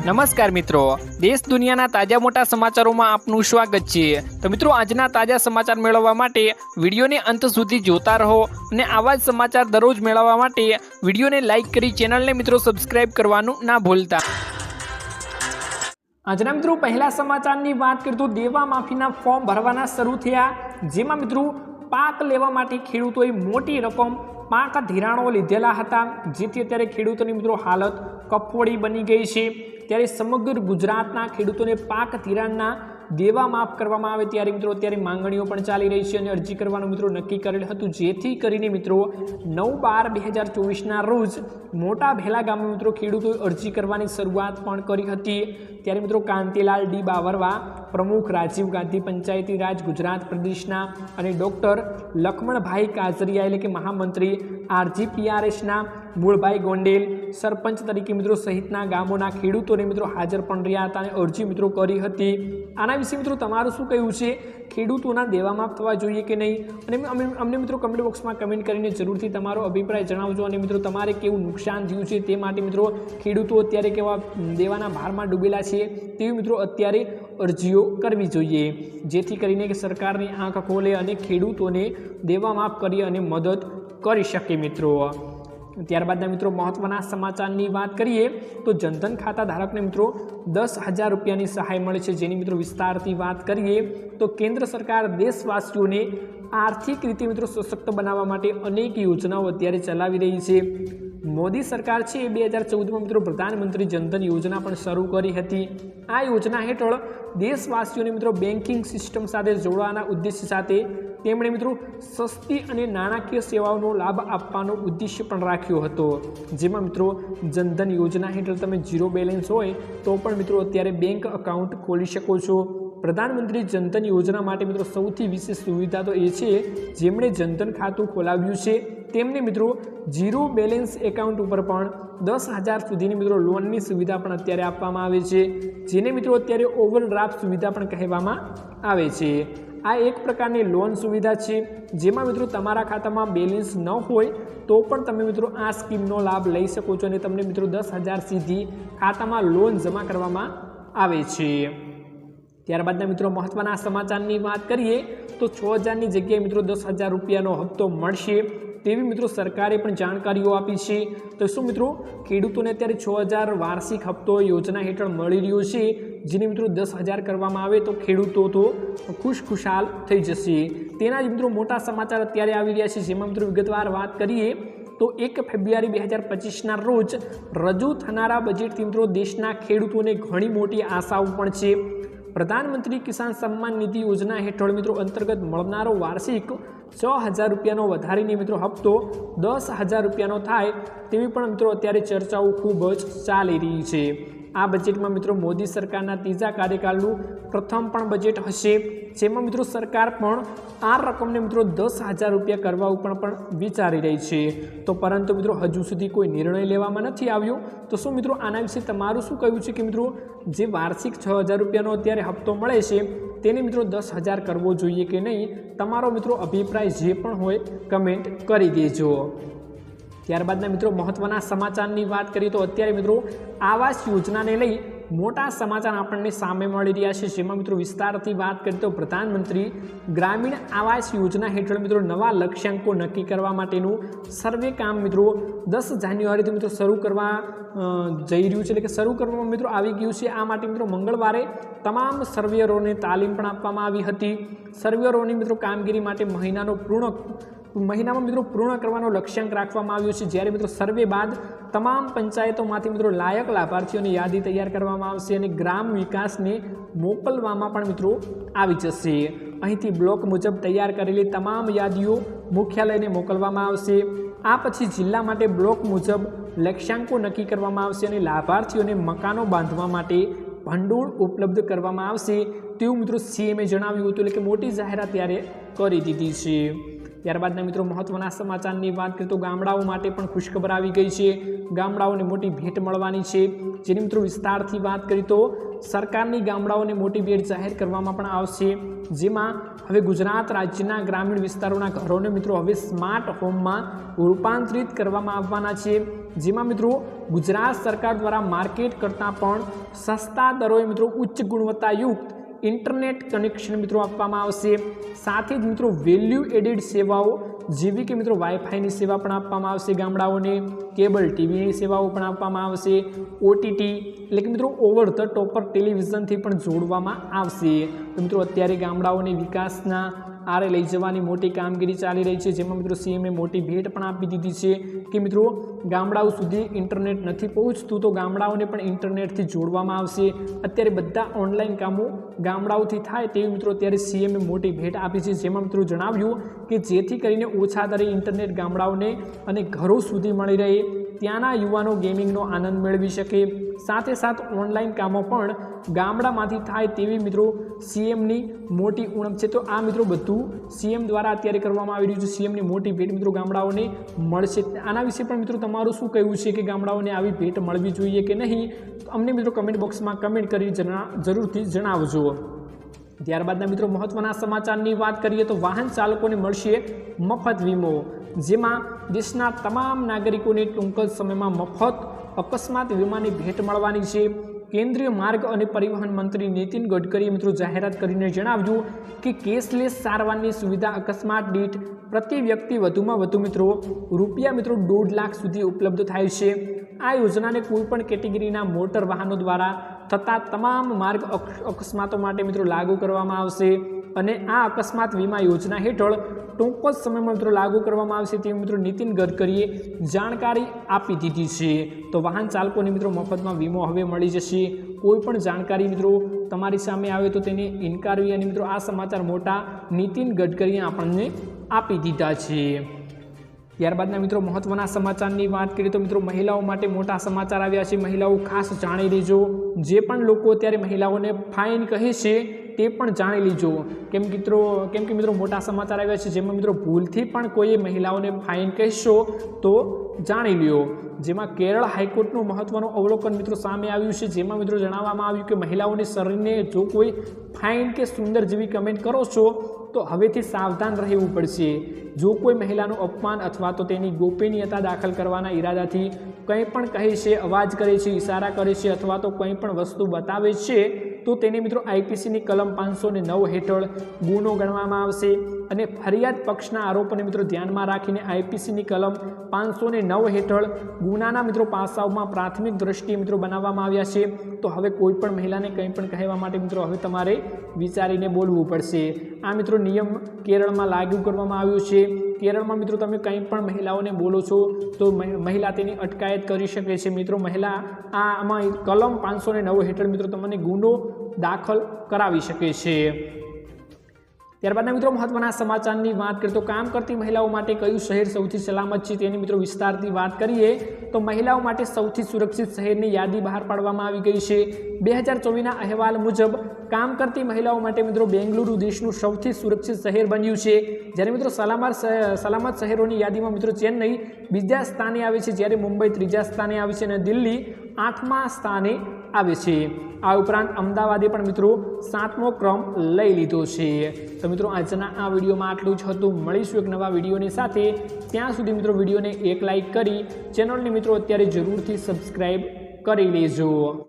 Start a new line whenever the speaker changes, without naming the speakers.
નમસ્કાર મિત્રો, દેશ દુનિયાના તાજા મોટા સમાચારોમાં આપનું સ્વાગત છે। તો મિત્રો, આજના તાજા સમાચાર મેળવવા માટે વિડીયોને અંત સુધી જોતા રહો અને આવા જ સમાચાર દરરોજ મેળવવા માટે વિડીયોને લાઇક કરી ચેનલને મિત્રો સબસ્ક્રાઇબ કરવાનું ના ભૂલતા। આજના મિત્રો પહેલા સમાચારની વાત કરીએ તો દેવા માફીના ફોર્મ ભરવાના શરૂ થયા, જેમાં મિત્રો પાક લેવા માટે ખેડૂતોએ મોટી રકમ પાક ધિરાણો લીધેલા હતા, જેથી અત્યારે ખેડૂતોની મિત્રો હાલત કફોડી બની ગઈ છે। ત્યારે સમગ્ર ગુજરાતના ખેડૂતોને પાક ધિરાણના દેવા માફ કરવામાં આવે ત્યારે મિત્રો અત્યારે માંગણીઓ પણ ચાલી રહી છે અને અરજી કરવાનું મિત્રો નક્કી કરેલ હતું, જેથી કરીને મિત્રો 9/12/2024ના રોજ મોટા ભેલા ગામમાં મિત્રો ખેડૂતોએ અરજી કરવાની શરૂઆત પણ કરી હતી। ત્યારે મિત્રો કાંતિલાલ ડી બાવરવા પ્રમુખ રાજીવ ગાંધી પંચાયતી રાજ ગુજરાત પ્રદેશના અને ડૉક્ટર લખમણભાઈ કાજરિયા એટલે કે મહામંત્રી RGPRSના મૂળભાઈ ગોંડેલ સરપંચ તરીકે મિત્રો સહિતના ગામોના ખેડૂતોને મિત્રો હાજર પણ રહ્યા હતા અને અરજી મિત્રો કરી હતી। આના વિશે મિત્રો તમારું શું કહેવું છે? ખેડૂતોના દેવા માફ થવા જોઈએ કે નહીં? અને અમને મિત્રો કમેન્ટ બોક્સમાં કમેન્ટ કરીને જરૂરથી તમારો અભિપ્રાય જણાવજો અને મિત્રો તમારે કેવું નુકસાન થયું છે તે માટે મિત્રો ખેડૂતો અત્યારે કેવા દેવાના ભારમાં ડૂબેલા છે તેવી મિત્રો અત્યારે અરજીઓ કરવી જોઈએ, જેથી કરીને કે સરકારની આંખ ખોલે અને ખેડૂતોને દેવા માફ કરી અને મદદ કરી શકે મિત્રો। ત્યારબાદના મિત્રો મહત્વના સમાચારની વાત કરીએ તો જનધન ખાતા ધારકને મિત્રો 10,000 રૂપિયાની સહાય મળે છે, જેની મિત્રો વિસ્તારથી વાત કરીએ તો કેન્દ્ર સરકાર દેશવાસીઓને આર્થિક રીતે મિત્રો સશક્ત બનાવવા માટે અનેક યોજનાઓ અત્યારે ચલાવી રહી છે। મોદી સરકાર છે એ 2014માં મિત્રો પ્રધાનમંત્રી જનધન યોજના પણ શરૂ કરી હતી। આ યોજના હેઠળ દેશવાસીઓને મિત્રો બેન્કિંગ સિસ્ટમ સાથે જોડવાના ઉદ્દેશ્ય સાથે તેમણે મિત્રો સસ્તી અને નાણાકીય સેવાઓનો લાભ આપવાનો ઉદ્દેશ્ય પણ રાખ્યો હતો, જેમાં મિત્રો જનધન યોજના હેઠળ તમે ઝીરો બેલેન્સ હોય તો પણ મિત્રો અત્યારે બેંક એકાઉન્ટ ખોલી શકો છો। પ્રધાનમંત્રી જનધન યોજના માટે મિત્રો સૌથી વિશેષ સુવિધા તો એ છે જેમણે જનધન ખાતું ખોલાવ્યું છે તેમને મિત્રો ઝીરો બેલેન્સ એકાઉન્ટ ઉપર પણ 10,000 સુધીની મિત્રો લોનની સુવિધા પણ અત્યારે આપવામાં આવે છે, જેને મિત્રો અત્યારે ઓવરડ્રાફ્ટ સુવિધા પણ કહેવામાં આવે છે। આ એક પ્રકારની લોન સુવિધા છે જેમાં મિત્રો તમારા ખાતામાં બેલેન્સ ન હોય તો પણ તમે મિત્રો આ સ્કીમનો લાભ લઈ શકો છો અને તમને મિત્રો 10,000 સીધી ખાતામાં લોન જમા કરવામાં આવે છે। ત્યારબાદના મિત્રો મહત્વના સમાચારની વાત કરીએ તો 6,000ની જગ્યાએ મિત્રો 10,000 રૂપિયાનો હપ્તો મળશે તેવી મિત્રો સરકારે પણ જાણકારીઓ આપી છે। તો શું મિત્રો ખેડૂતોને અત્યારે 6,000 વાર્ષિક હપ્તો યોજના હેઠળ મળી રહ્યો છે, જેને મિત્રો 10,000 કરવામાં આવે તો ખેડૂતો તો ખુશખુશાલ થઈ જશે। તેના જ મિત્રો મોટા સમાચાર અત્યારે આવી રહ્યા છે, જેમાં મિત્રો વિગતવાર વાત કરીએ તો 1 ફેબ્રુઆરી 2025ના રોજ રજૂ થનારા બજેટથી મિત્રો દેશના ખેડૂતોને ઘણી મોટી આશાઓ પણ છે। પ્રધાનમંત્રી કિસાન સન્માન નિધિ યોજના હેઠળ મિત્રો અંતર્ગત મળનારો વાર્ષિક 6,000 રૂપિયાનો વધારીને મિત્રો હપ્તો 10,000 રૂપિયાનો થાય તેવી પણ મિત્રો અત્યારે ચર્ચાઓ ખૂબ જ ચાલી રહી છે। આ બજેટમાં મિત્રો મોદી સરકારના ત્રીજા કાર્યકાળનું પ્રથમ પણ બજેટ હશે, જેમાં મિત્રો સરકાર પણ આ રકમને મિત્રો 10,000 રૂપિયા કરવા ઉપર પણ વિચારી રહી છે। તો પરંતુ મિત્રો હજુ સુધી કોઈ નિર્ણય લેવામાં નથી આવ્યો। તો શું મિત્રો આના વિશે તમારું શું કહેવું છે કે મિત્રો જે વાર્ષિક 6,000 રૂપિયાનો અત્યારે હપ્તો મળે છે તેને મિત્રો 10,000 કરવો જોઈએ કે નહીં? તમારો મિત્રો અભિપ્રાય જે પણ હોય કમેન્ટ કરી દેજો। ત્યારબાદના મિત્રો મહત્વના સમાચારની વાત કરીએ તો અત્યારે મિત્રો આવાસ યોજનાને લઈ મોટા સમાચાર આપણને સામે મળી રહ્યા છે, જેમાં મિત્રો વિસ્તારથી વાત કરીએ તો પ્રધાનમંત્રી ગ્રામીણ આવાસ યોજના હેઠળ મિત્રો નવા લક્ષ્યાંકો નક્કી કરવા માટેનું સર્વે કામ મિત્રો 10 જાન્યુઆરીથી મિત્રો શરૂ કરવા જઈ રહ્યું છે, એટલે કે શરૂ કરવામાં મિત્રો આવી ગયું છે। આ માટે મિત્રો મંગળવારે તમામ સર્વેયરોને તાલીમ પણ આપવામાં આવી હતી। સર્વેયરોની મિત્રો કામગીરી માટે મહિનામાં મિત્રો પૂર્ણ કરવાનો લક્ષ્યાંક રાખવામાં આવ્યો છે, જ્યારે મિત્રો સર્વે બાદ તમામ પંચાયતોમાંથી મિત્રો લાયક લાભાર્થીઓની યાદી તૈયાર કરવામાં આવશે અને ગ્રામ વિકાસને મોકલવામાં પણ મિત્રો આવી જશે। અહીંથી બ્લોક મુજબ તૈયાર કરેલી તમામ યાદીઓ મુખ્યાલયને મોકલવામાં આવશે। આ પછી જિલ્લા માટે બ્લોક મુજબ લક્ષ્યાંકો નક્કી કરવામાં આવશે અને લાભાર્થીઓને મકાનો બાંધવા માટે ભંડોળ ઉપલબ્ધ કરવામાં આવશે તેવું મિત્રો CMએ જણાવ્યું હતું, એટલે કે મોટી જાહેરાત ત્યારે કરી દીધી છે। ત્યારબાદના મિત્રો મહત્વના સમાચારની વાત કરીએ તો ગામડાઓ માટે પણ ખુશખબર આવી ગઈ છે. ગામડાઓને મોટી ભેટ મળવાની છે, જેની મિત્રો વિસ્તારથી વાત કરીએ તો સરકારની ગામડાઓને મોટી ભેટ જાહેર કરવામાં પણ આવશે, જેમાં હવે ગુજરાત રાજ્યના ગ્રામીણ વિસ્તારોના ઘરોને મિત્રો હવે સ્માર્ટ હોમમાં રૂપાંતરિત કરવામાં આવવાના છે, જેમાં મિત્રો ગુજરાત સરકાર દ્વારા માર્કેટ કરતાં પણ સસ્તા દરોએ મિત્રો ઉચ્ચ ગુણવત્તાયુક્ત ઇન્ટરનેટ કનેક્શન મિત્રો આપવામાં આવશે. સાથે જ મિત્રો વેલ્યુ એડેડ સેવાઓ જેવી કે મિત્રો વાઈફાઈની સેવા પણ આપવામાં આવશે ગામડાઓને, કેબલ ટીવીની સેવાઓ પણ આપવામાં આવશે, ઓટીટી એટલે કે મિત્રો ઓવર ધ ટોપર ટેલિવિઝનથી પણ જોડવામાં આવશે. તો મિત્રો અત્યારે ગામડાઓને વિકાસના આરે લઈ જવાની મોટી કામગીરી ચાલી રહી છે, જેમાં મિત્રો સીએમએ મોટી ભેટ પણ આપી દીધી છે કે મિત્રો ગામડાઓ સુધી ઇન્ટરનેટ નથી પહોંચતું તો ગામડાઓને પણ ઇન્ટરનેટથી જોડવામાં આવશે. અત્યારે બધા ઓનલાઈન કામો ગામડાઓથી થાય તેવી મિત્રો અત્યારે સીએમએ મોટી ભેટ આપી છે, જેમાં મિત્રો જણાવ્યું કે જેથી કરીને ઓછા દરે ઇન્ટરનેટ ગામડાઓને અને ઘરો સુધી મળી રહે, ત્યાંના યુવાનો ગેમિંગનો આનંદ મેળવી શકે, સાથે સાથ ઓનલાઈન કામો પણ ગામડામાંથી થાય તેવી મિત્રો સીએમની મોટી ઉણપ છે. તો આ મિત્રો બધું સીએમ દ્વારા અત્યારે કરવામાં આવી રહ્યું છે. સીએમની મોટી ભેટ મિત્રો ગામડાઓને મળશે. આના વિશે પણ મિત્રો તમારું શું કહેવું છે કે ગામડાઓને આવી ભેટ મળવી જોઈએ કે નહીં? અમને મિત્રો કમેન્ટ બોક્સમાં કમેન્ટ કરી જરૂરથી જણાવજો. ત્યારબાદના મિત્રો મહત્વના સમાચારની વાત કરીએ તો વાહન ચાલકોને મળશે મફત વીમો, જેમાં દેશના તમામ નાગરિકોને ટૂંક જ સમયમાં મફત અકસ્માત વીમાની ભેટ મળવાની છે. કેન્દ્રીય માર્ગ અને પરિવહન મંત્રી નીતિન ગડકરીએ મિત્રો જાહેરાત કરીને જણાવ્યું કે કેશલેસ સારવારની સુવિધા અકસ્માત દીઠ પ્રતિ વ્યક્તિ વધુમાં વધુ મિત્રો રૂપિયા મિત્રો 1.5 લાખ સુધી ઉપલબ્ધ થાય છે. આ યોજનાને કોઈપણ કેટેગરીના મોટર વાહનો દ્વારા થતા તમામ માર્ગ અકસ્માતો માટે મિત્રો લાગુ કરવામાં આવશે અને આ અકસ્માત વીમા યોજના હેઠળ ટૂંક જ સમયમાં મિત્રો લાગુ કરવામાં આવશે તેવી મિત્રો નીતિન ગડકરીએ જાણકારી આપી દીધી છે. તો વાહન ચાલકોને મિત્રો મફતમાં વીમો હવે મળી જશે. કોઈ પણ જાણકારી મિત્રો તમારી સામે આવે તો તેને ઇનકારવી અને મિત્રો આ સમાચાર મોટા નીતિન ગડકરીએ આપણને આપી દીધા છે. ત્યારબાદના મિત્રો મહત્વના સમાચારની વાત કરીએ તો મિત્રો મહિલાઓ માટે મોટા સમાચાર આવ્યા છે. મહિલાઓ ખાસ જાણી લેજો. જે પણ લોકો અત્યારે મહિલાઓને ફાઇન કહે છે તે પણ જાણી લીજો, કેમ કે મિત્રો મોટા સમાચાર આવ્યા છે, જેમાં મિત્રો ભૂલથી પણ કોઈએ મહિલાઓને ફાઇન કહેશો તો જાણી લ્યો. જેમાં કેરળ હાઈકોર્ટનું મહત્વનું અવલોકન મિત્રો સામે આવ્યું છે, જેમાં મિત્રો જણાવવામાં આવ્યું કે મહિલાઓની શરીરને જો કોઈ ફાઇન કે સુંદર જેવી કમેન્ટ કરો છો તો હવેથી સાવધાન રહેવું પડશે. જો કોઈ મહિલાનું અપમાન અથવા તો તેની ગોપનીયતા દાખલ કરવાના ઈરાદાથી કંઈ પણ કહે છે, અવાજ કરે છે, ઇશારા કરે છે અથવા તો કંઈ પણ વસ્તુ બતાવે છે તો તેને મિત્રો આઈપીસીની કલમ 509 હેઠળ ગુનો ગણવામાં આવશે અને ફરિયાદ પક્ષના આરોપોને મિત્રો ધ્યાનમાં રાખીને આઈપીસીની કલમ 509 હેઠળ ગુનાના મિત્રો પાસાઓમાં પ્રાથમિક દ્રષ્ટિએ મિત્રો બનાવવામાં આવ્યા છે. તો હવે કોઈ પણ મહિલાને કંઈ પણ કહેવા માટે મિત્રો હવે તમારે વિચારીને બોલવું પડશે. આ મિત્રો નિયમ કેરળમાં લાગુ કરવામાં આવ્યો છે. કેરળમાં મિત્રો તમે કંઈ પણ મહિલાઓને બોલો છો તો મહિલા તેની અટકાયત કરી શકે છે. મિત્રો મહિલા આમાં કલમ 509 હેઠળ મિત્રો તમને ગુનો દાખલ કરાવી શકે છે. ત્યારબાદના મિત્રો મહત્વના સમાચારની વાત કરીએ તો કામ કરતી મહિલાઓ માટે કયું શહેર સૌથી સલામત છે તેની મિત્રો વિસ્તારથી વાત કરીએ તો મહિલાઓ માટે સૌથી સુરક્ષિત શહેરની યાદી બહાર પાડવામાં આવી ગઈ છે. 2024ના અહેવાલ મુજબ કામ કરતી મહિલાઓ માટે મિત્રો બેંગલુરુ દેશનું સૌથી સુરક્ષિત શહેર બન્યું છે, જ્યારે મિત્રો સલામત શહેરોની યાદીમાં મિત્રો ચેન્નઈ બીજા સ્થાને આવે છે, જ્યારે મુંબઈ ત્રીજા સ્થાને આવે છે અને દિલ્હી 8મા સ્થાને આવે છે. આ ઉપરાંત અમદાવાદે પણ મિત્રો 7મો ક્રમ લઈ લીધો છે. તો મિત્રો આજના આ વિડીયોમાં આટલું જ હતું. મળીશું એક નવા વિડીયોની સાથે. ત્યાં સુધી મિત્રો વિડીયોને એક લાઇક કરી ચેનલને મિત્રો અત્યારે જરૂરથી સબસ્ક્રાઈબ કરી લેજો.